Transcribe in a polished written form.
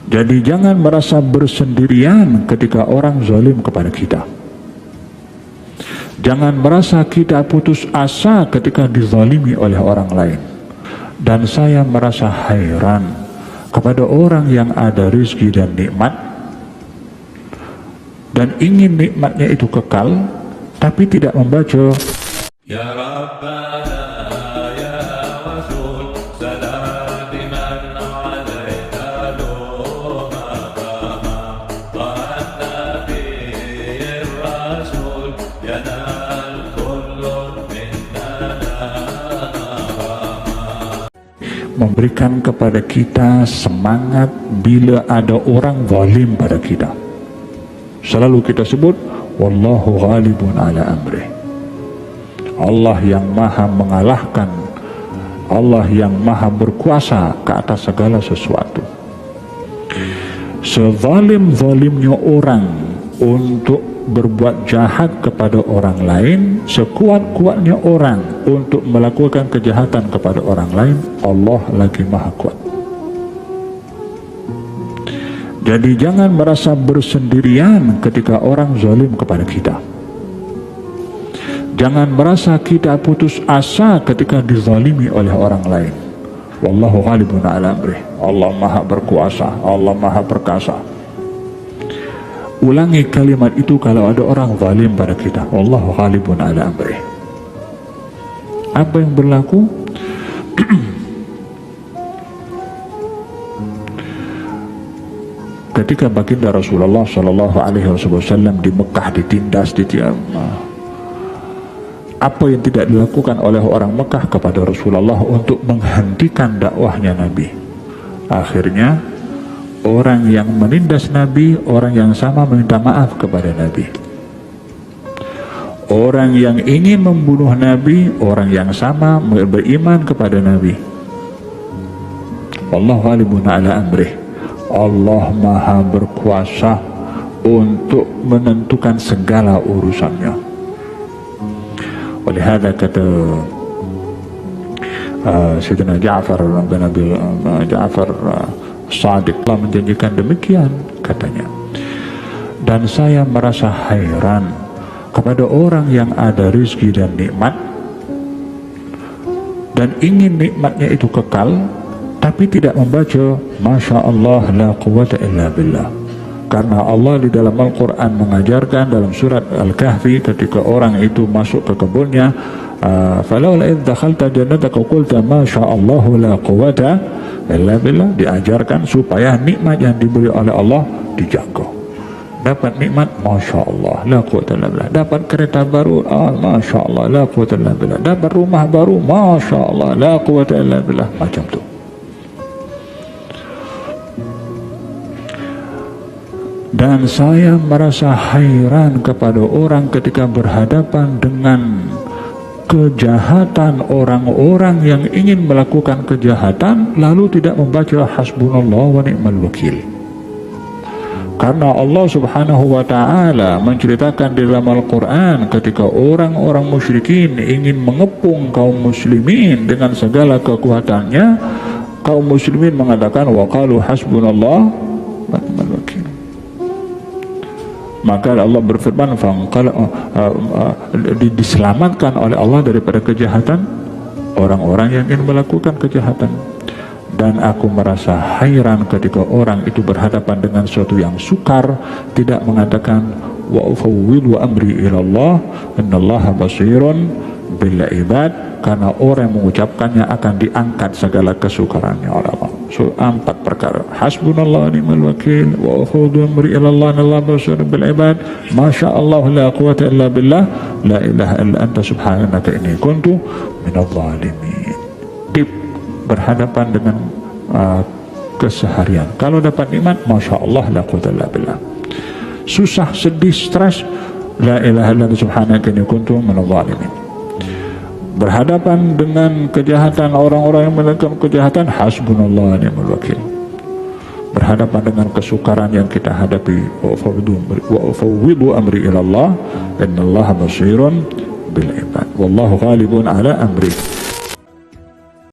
Jadi jangan merasa bersendirian ketika orang zalim kepada kita. Jangan merasa kita putus asa ketika dizalimi oleh orang lain. Dan saya merasa heran kepada orang yang ada rezeki dan nikmat dan ingin nikmatnya itu kekal, tapi tidak membaca Ya Rabbana ya Rasul salam liman alaika lumaqama wa nabiyyir rasul yanal kullun minna memberikan kepada kita semangat bila ada orang zalim pada kita. Selalu kita sebut wallahu ghalibun ala amrih. Allah yang maha mengalahkan, Allah yang maha berkuasa ke atas segala sesuatu. Sezalim-zalimnya orang untuk berbuat jahat kepada orang lain, sekuat-kuatnya orang untuk melakukan kejahatan kepada orang lain, Allah lagi maha kuat. Jadi jangan merasa bersendirian ketika orang zalim kepada kita. Jangan merasa kita putus asa ketika dizalimi oleh orang lain. Wallahu ghalibun ala amrih. Allah maha berkuasa, Allah maha perkasa. Ulangi kalimat itu kalau ada orang zalim pada kita. Wallahu ghalibun ala amrih. Apa yang berlaku? Ketika baginda Rasulullah Shallallahu Alaihi Wasallam di Mekah ditindas, apa yang tidak dilakukan oleh orang Mekah kepada Rasulullah untuk menghentikan dakwahnya Nabi? Akhirnya orang yang menindas Nabi, orang yang sama meminta maaf kepada Nabi. Orang yang ingin membunuh Nabi, orang yang sama beriman kepada Nabi. Wallahu ghalibun ala amrih. Allah maha berkuasa untuk menentukan segala urusannya. Oleh hada kata Sayyidina Ja'far bin Abi Ja'far Shadiq telah menjanjikan demikian, katanya. Dan saya merasa heran kepada orang yang ada rezeki dan nikmat dan ingin nikmatnya itu kekal, tapi tidak membaca Masya Allah la quwata illa billah. Karena Allah di dalam Al-Quran mengajarkan dalam surat Al-Kahfi ketika orang itu masuk ke kebunnya, falaula idh dakhalta jannataka qulta Masya Allah la quwata illa billah, diajarkan supaya nikmat yang diberi oleh Allah dijaga. Dapat nikmat Masya Allah la quwata illa billah, dapat kereta baru Masya Allah la quwata illa billah, dapat rumah baru Masya Allah la quwata illa billah, macam tu. Dan saya merasa heran kepada orang ketika berhadapan dengan kejahatan orang-orang yang ingin melakukan kejahatan lalu tidak membaca hasbunallah wa ni'mal wakil. Karena Allah subhanahu wa ta'ala menceritakan di dalam Al-Quran ketika orang-orang musyrikin ingin mengepung kaum muslimin dengan segala kekuatannya, kaum muslimin mengatakan wa qalu hasbunallah wa ni'mal wakil. Maka Allah berfirman diselamatkan oleh Allah daripada kejahatan orang-orang yang ingin melakukan kejahatan. Dan aku merasa heran ketika orang itu berhadapan dengan sesuatu yang sukar, tidak mengatakan wa ufawwidu amri ilallah innallaha basirun bil ibad, karena orang yang mengucapkannya akan diangkat segala kesukarannya oleh Allah. So, 4 perkara: hasbunallah ni'mal wakil, wa ufawwidu amri ilallah innallaha basirun bil ibad, masya Allah la quwata illa billah, la ilaha illa anta subhanaka inni kuntu minadh dhalimin. Tip berhadapan dengan keseharian. Kalau dapat nikmat, masya Allah la quwata illa billah. Susah, sedih, stres, la ilaha illa anta subhanaka inni kuntu minadh dhalimin. Berhadapan dengan kejahatan orang-orang yang melakukan kejahatan, hasbunallah ni'mal wakil. Berhadapan dengan kesukaran yang kita hadapi, wa ufawwidu amri ilallah innallaha basirun bil ibad, wallahu ghalibun ala amri.